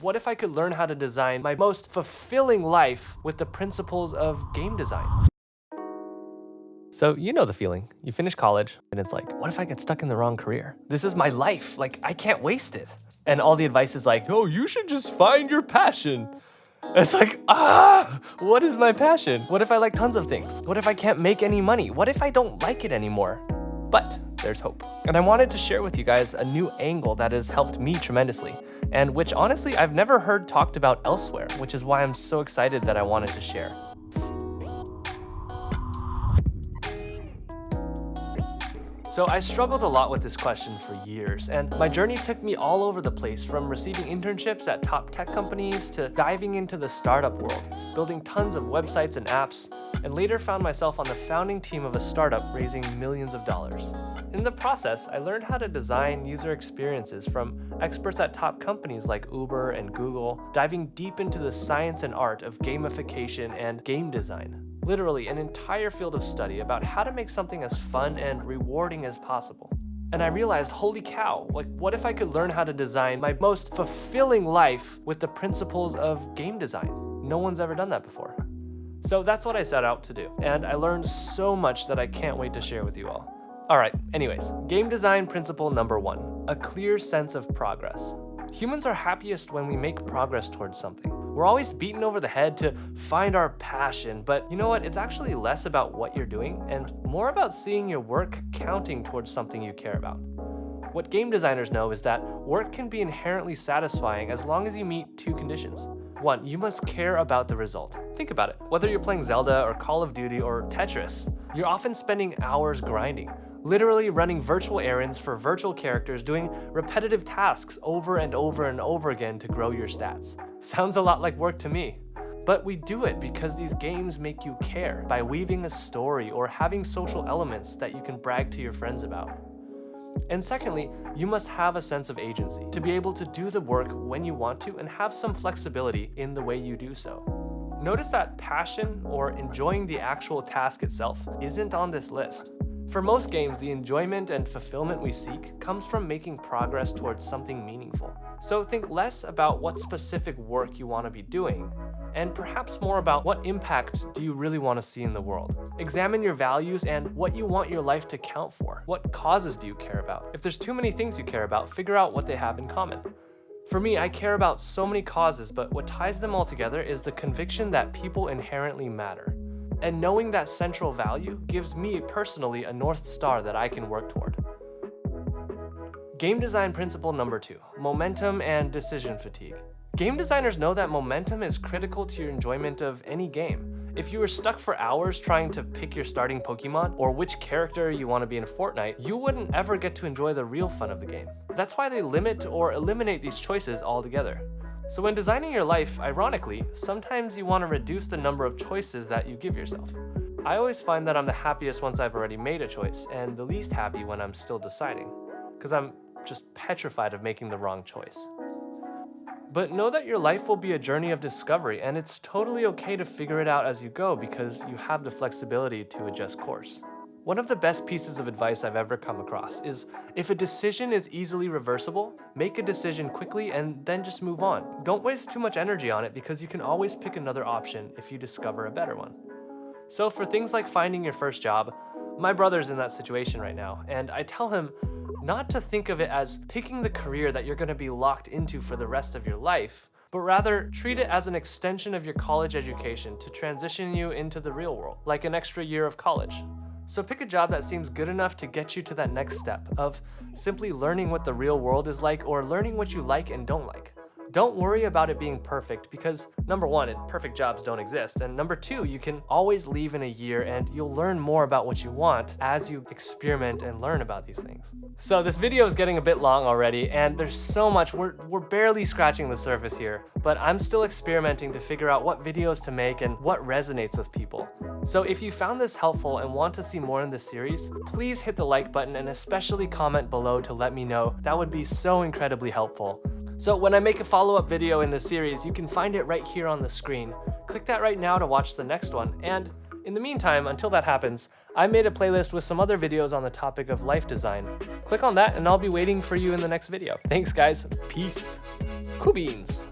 What if I could learn how to design my most fulfilling life with the principles of game design? So you know the feeling. You finish college and it's like, what if I get stuck in the wrong career? This is my life. Like, I can't waste it. And all the advice is like, oh, you should just find your passion. It's like, what is my passion? What if I like tons of things? What if I can't make any money? What if I don't like it anymore? But there's hope. And I wanted to share with you guys a new angle that has helped me tremendously, and which honestly I've never heard talked about elsewhere, which is why I'm so excited that I wanted to share. So I struggled a lot with this question for years, and my journey took me all over the place, from receiving internships at top tech companies to diving into the startup world, building tons of websites and apps, and later found myself on the founding team of a startup raising millions of dollars. In the process, I learned how to design user experiences from experts at top companies like Uber and Google, diving deep into the science and art of gamification and game design. Literally an entire field of study about how to make something as fun and rewarding as possible. And I realized, holy cow, like, what if I could learn how to design my most fulfilling life with the principles of game design? No one's ever done that before. So that's what I set out to do, and I learned so much that I can't wait to share with you all. Alright, anyways, game design principle number 1, a clear sense of progress. Humans are happiest when we make progress towards something. We're always beaten over the head to find our passion, but you know what? It's actually less about what you're doing and more about seeing your work counting towards something you care about. What game designers know is that work can be inherently satisfying as long as you meet 2 conditions. 1, you must care about the result. Think about it. Whether you're playing Zelda or Call of Duty or Tetris, you're often spending hours grinding, literally running virtual errands for virtual characters, doing repetitive tasks over and over and over again to grow your stats. Sounds a lot like work to me. But we do it because these games make you care by weaving a story or having social elements that you can brag to your friends about. And secondly, you must have a sense of agency to be able to do the work when you want to and have some flexibility in the way you do so. Notice that passion or enjoying the actual task itself isn't on this list. For most games, the enjoyment and fulfillment we seek comes from making progress towards something meaningful. So think less about what specific work you want to be doing, and perhaps more about what impact do you really want to see in the world. Examine your values and what you want your life to count for. What causes do you care about? If there's too many things you care about, figure out what they have in common. For me, I care about so many causes, but what ties them all together is the conviction that people inherently matter. And knowing that central value gives me personally a North Star that I can work toward. Game design principle number 2, momentum and decision fatigue. Game designers know that momentum is critical to your enjoyment of any game. If you were stuck for hours trying to pick your starting Pokemon or which character you want to be in Fortnite, you wouldn't ever get to enjoy the real fun of the game. That's why they limit or eliminate these choices altogether. So when designing your life, ironically, sometimes you want to reduce the number of choices that you give yourself. I always find that I'm the happiest once I've already made a choice, and the least happy when I'm still deciding, because I'm just petrified of making the wrong choice. But know that your life will be a journey of discovery, and it's totally okay to figure it out as you go because you have the flexibility to adjust course. One of the best pieces of advice I've ever come across is, if a decision is easily reversible, make a decision quickly and then just move on. Don't waste too much energy on it because you can always pick another option if you discover a better one. So for things like finding your first job, my brother's in that situation right now, and I tell him not to think of it as picking the career that you're going to be locked into for the rest of your life, but rather treat it as an extension of your college education to transition you into the real world, like an extra year of college. So pick a job that seems good enough to get you to that next step of simply learning what the real world is like or learning what you like and don't like. Don't worry about it being perfect because number 1, perfect jobs don't exist, and number 2, you can always leave in a year and you'll learn more about what you want as you experiment and learn about these things. So this video is getting a bit long already, and there's so much, we're barely scratching the surface here, but I'm still experimenting to figure out what videos to make and what resonates with people. So if you found this helpful and want to see more in this series, please hit the like button and especially comment below to let me know. That would be so incredibly helpful. So when I make a follow-up video in this series, you can find it right here on the screen. Click that right now to watch the next one. And in the meantime, until that happens, I made a playlist with some other videos on the topic of life design. Click on that and I'll be waiting for you in the next video. Thanks guys, peace. Cool beans.